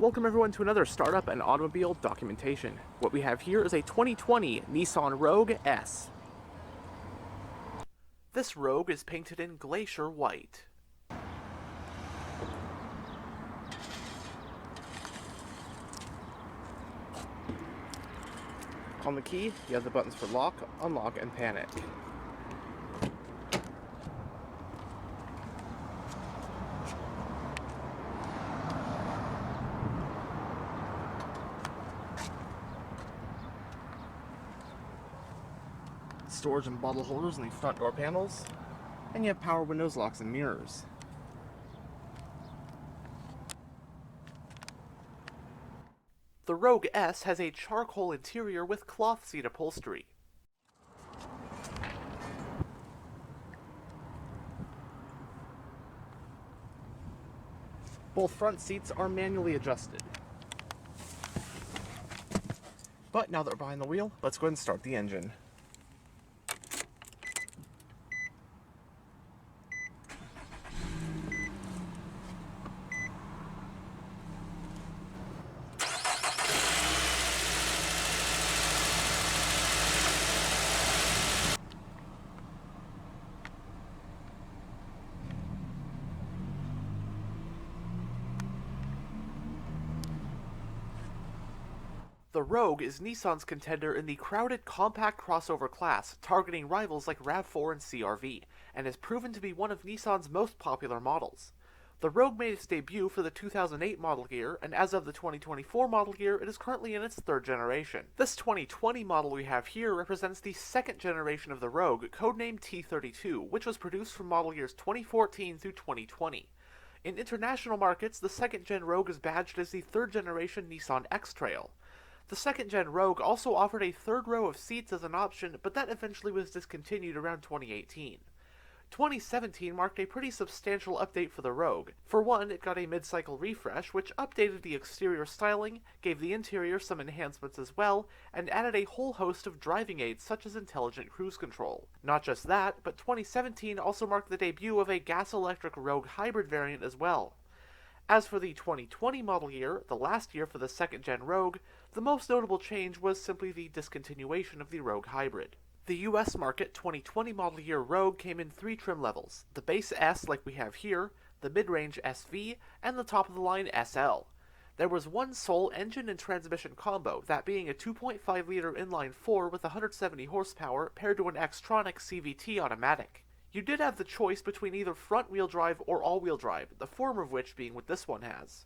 Welcome everyone to another startup and automobile documentation. What we have here is a 2020 Nissan Rogue S. This Rogue is painted in glacier white. On the key, you have the buttons for lock, unlock, and panic. Storage and bottle holders in the front door panels, and you have power windows, locks, and mirrors. The Rogue S has a charcoal interior with cloth seat upholstery. Both front seats are manually adjusted. But now that we're behind the wheel, let's go ahead and start the engine. The Rogue is Nissan's contender in the crowded compact crossover class, targeting rivals like RAV4 and CR-V, and has proven to be one of Nissan's most popular models. The Rogue made its debut for the 2008 model year, and as of the 2024 model year, it is currently in its third generation. This 2020 model we have here represents the second generation of the Rogue, codenamed T32, which was produced from model years 2014 through 2020. In international markets, the second-gen Rogue is badged as the third-generation Nissan X-Trail. The second-gen Rogue also offered a third row of seats as an option, but that eventually was discontinued around 2018. 2017 marked a pretty substantial update for the Rogue. For one, it got a mid-cycle refresh, which updated the exterior styling, gave the interior some enhancements as well, and added a whole host of driving aids such as intelligent cruise control. Not just that, but 2017 also marked the debut of a gas-electric Rogue hybrid variant as well. As for the 2020 model year, the last year for the second-gen Rogue, the most notable change was simply the discontinuation of the Rogue hybrid. The US market 2020 model year Rogue came in 3 trim levels: the base S like we have here, the mid-range SV, and the top-of-the-line SL. There was one sole engine and transmission combo, that being a 2.5-liter inline-4 with 170 horsepower paired to an Xtronic CVT automatic. You did have the choice between either front-wheel drive or all-wheel drive, the former of which being what this one has.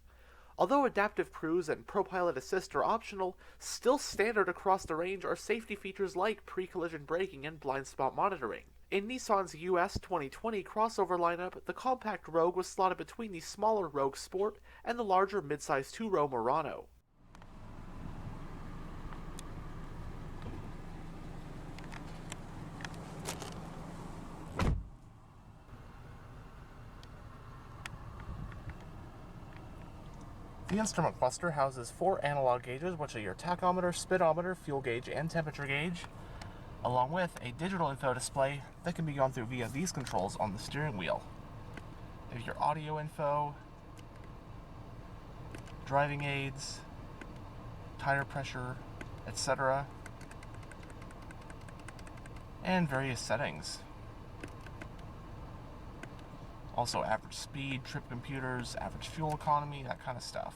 Although adaptive cruise and ProPilot Assist are optional, still standard across the range are safety features like pre-collision braking and blind spot monitoring. In Nissan's US 2020 crossover lineup, the compact Rogue was slotted between the smaller Rogue Sport and the larger midsize 2-row Murano. The instrument cluster houses 4 analog gauges, which are your tachometer, speedometer, fuel gauge, and temperature gauge, along with a digital info display that can be gone through via these controls on the steering wheel. You have your audio info, driving aids, tire pressure, etc., and various settings. Also average speed, trip computers, average fuel economy, that kind of stuff.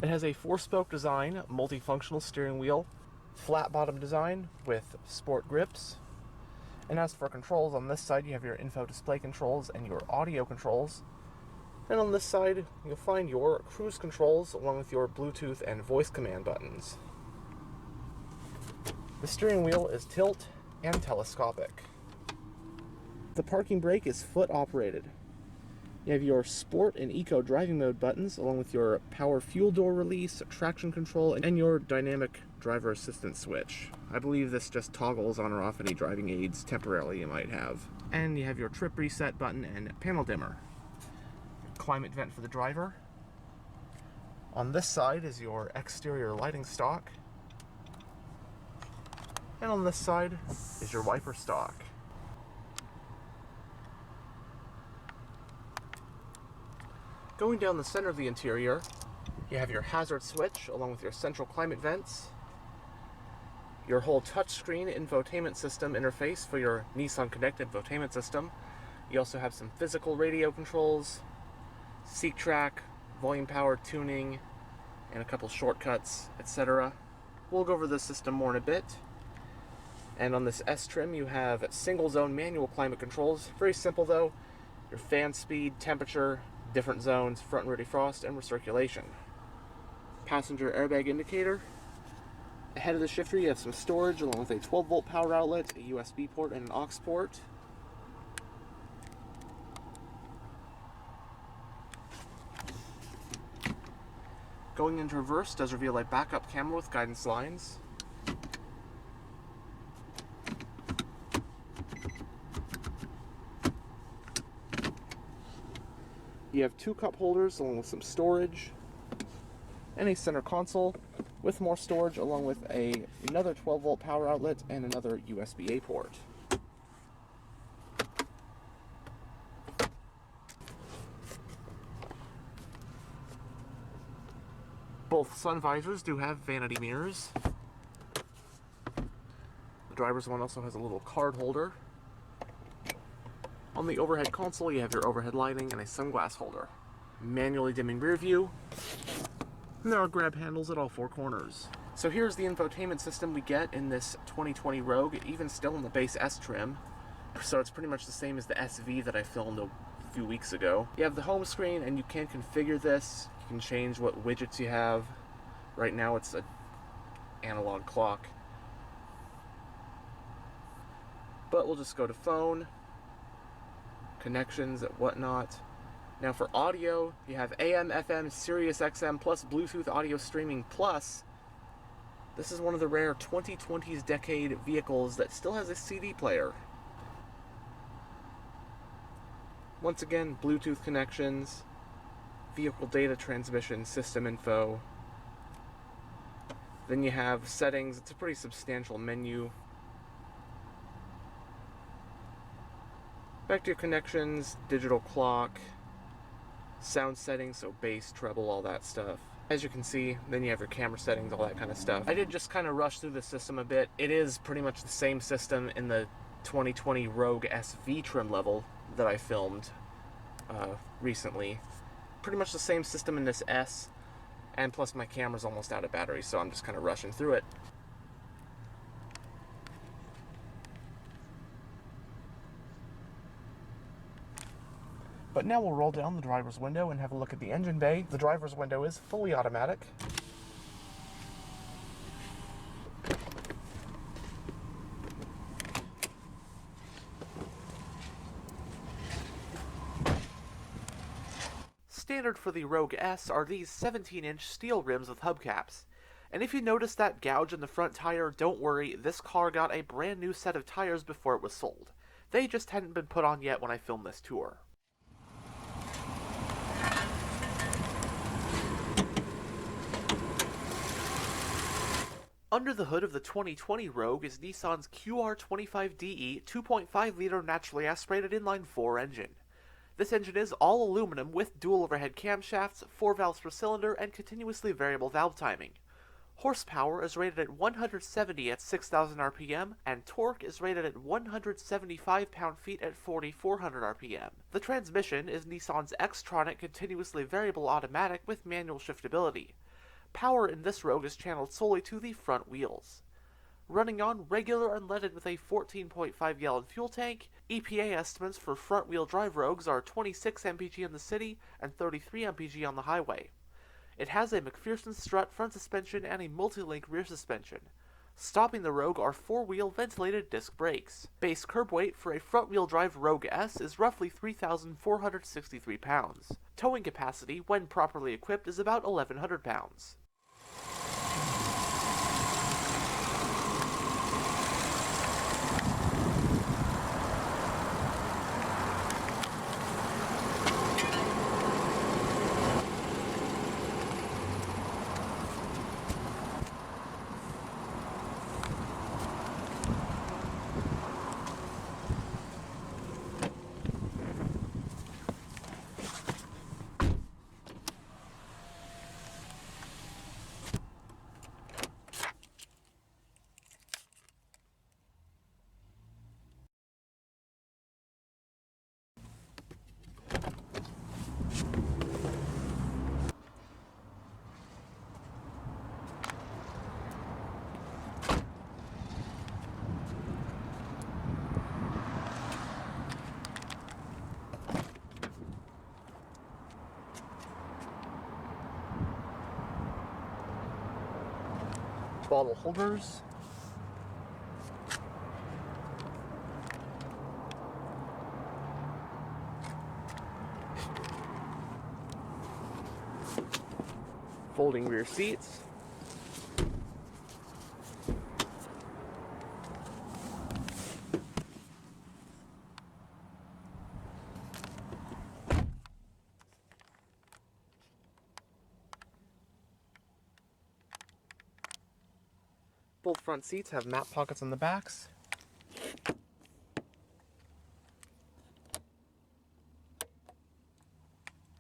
It has a 4-spoke design, multifunctional steering wheel, flat bottom design with sport grips. And as for controls, on this side you have your info display controls and your audio controls. And on this side you'll find your cruise controls along with your Bluetooth and voice command buttons. The steering wheel is tilt and telescopic. The parking brake is foot operated. You have your sport and eco driving mode buttons along with your power fuel door release, traction control, and your dynamic driver assistance switch. I believe this just toggles on or off any driving aids temporarily you might have. And you have your trip reset button and panel dimmer. Climate vent for the driver. On this side is your exterior lighting stock. And on this side is your wiper stock. Going down the center of the interior, you have your hazard switch along with your central climate vents, your whole touchscreen infotainment system interface for your NissanConnect infotainment system. You also have some physical radio controls, seat track, volume power tuning, and a couple shortcuts, etc. We'll go over this system more in a bit. And on this S trim, you have single zone manual climate controls. Very simple though. Your fan speed, temperature, different zones, front and rear defrost, and recirculation. Passenger airbag indicator. Ahead of the shifter, you have some storage along with a 12-volt power outlet, a USB port, and an aux port. Going into reverse does reveal a backup camera with guidance lines. You have two cup holders along with some storage, and a center console with more storage along with another 12-volt power outlet and another USB-A port. Both sun visors do have vanity mirrors. The driver's one also has a little card holder. On the overhead console, you have your overhead lighting and a sunglass holder. Manually dimming rear view. And there are grab handles at all four corners. So here's the infotainment system we get in this 2020 Rogue, even still in the base S trim. So it's pretty much the same as the SV that I filmed a few weeks ago. You have the home screen and you can configure this. You can change what widgets you have. Right now it's an analog clock. But we'll just go to phone, connections and whatnot. Now for audio, you have AM, FM, Sirius XM, plus Bluetooth audio streaming, plus this is one of the rare 2020s decade vehicles that still has a CD player. Once again, Bluetooth connections, vehicle data transmission, system info. Then you have settings. It's a pretty substantial menu. Back to your connections, digital clock, sound settings, so bass, treble, all that stuff. As you can see, then you have your camera settings, all that kind of stuff. I did just kind of rush through the system a bit. It is pretty much the same system in the 2020 Rogue SV trim level that I filmed recently. Pretty much the same system in this S, and plus my camera's almost out of battery, so I'm just kind of rushing through it. But now we'll roll down the driver's window and have a look at the engine bay. The driver's window is fully automatic. Standard for the Rogue S are these 17-inch steel rims with hubcaps. And if you notice that gouge in the front tire, don't worry, this car got a brand new set of tires before it was sold. They just hadn't been put on yet when I filmed this tour. Under the hood of the 2020 Rogue is Nissan's QR25DE 2.5-liter naturally aspirated inline-4 engine. This engine is all aluminum with dual overhead camshafts, 4 valves per cylinder, and continuously variable valve timing. Horsepower is rated at 170 at 6,000 RPM, and torque is rated at 175 pound-feet at 4,400 RPM. The transmission is Nissan's Xtronic continuously variable automatic with manual shiftability. Power in this Rogue is channeled solely to the front wheels. Running on regular unleaded with a 14.5-gallon fuel tank, EPA estimates for front-wheel drive Rogues are 26 mpg in the city and 33 mpg on the highway. It has a McPherson strut front suspension and a multi-link rear suspension. Stopping the Rogue are 4-wheel ventilated disc brakes. Base curb weight for a front-wheel drive Rogue S is roughly 3,463 pounds. Towing capacity, when properly equipped, is about 1,100 pounds. bottle holders. Folding rear seats. Both front seats have map pockets on the backs.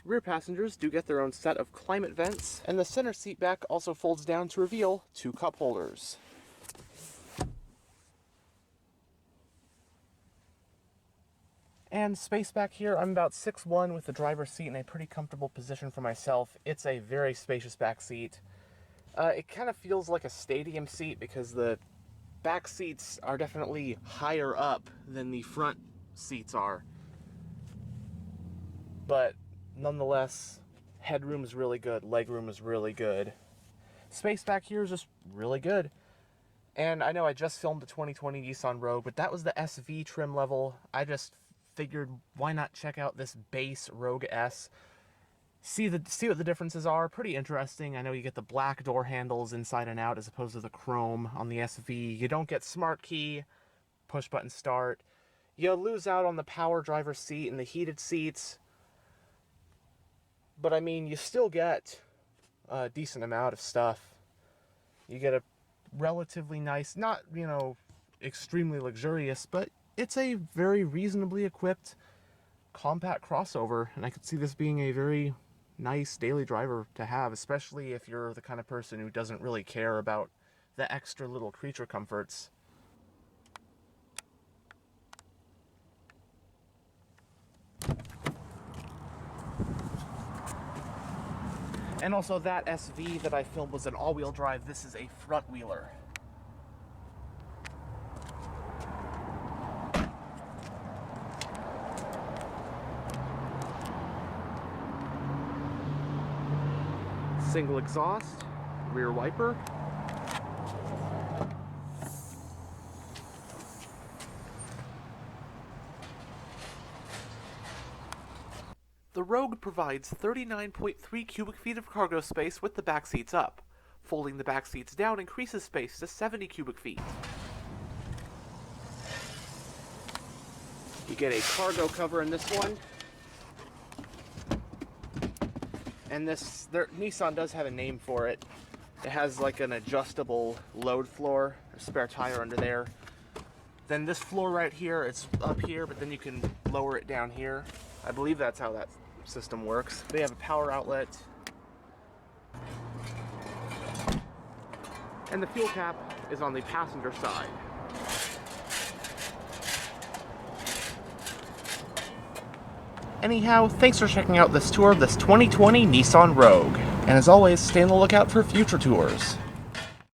Rear passengers do get their own set of climate vents, and the center seat back also folds down to reveal 2 cup holders. And space back here, I'm about 6'1" with the driver's seat in a pretty comfortable position for myself. It's a very spacious back seat. It kind of feels like a stadium seat because the back seats are definitely higher up than the front seats are. But nonetheless, headroom is really good, legroom is really good. Space back here is just really good. And I know I just filmed the 2020 Nissan Rogue, but that was the SV trim level. I just figured, why not check out this base Rogue S? See what the differences are. Pretty interesting. I know you get the black door handles inside and out as opposed to the chrome on the SV. You don't get smart key, push button start. You lose out on the power driver seat and the heated seats. But I mean, you still get a decent amount of stuff. You get a relatively nice, not, you know, extremely luxurious, but it's a very reasonably equipped compact crossover, and I could see this being a very nice daily driver to have, especially if you're the kind of person who doesn't really care about the extra little creature comforts. And also, that SV that I filmed was an all-wheel drive. This is a front-wheeler. Single exhaust, rear wiper. The Rogue provides 39.3 cubic feet of cargo space with the back seats up. Folding the back seats down increases space to 70 cubic feet. You get a cargo cover in this one. And Nissan does have a name for it. It has like an adjustable load floor, or spare tire under there. Then this floor right here, it's up here, but then you can lower it down here. I believe that's how that system works. They have a power outlet. And the fuel cap is on the passenger side. Anyhow, thanks for checking out this tour of this 2020 Nissan Rogue. And as always, stay on the lookout for future tours.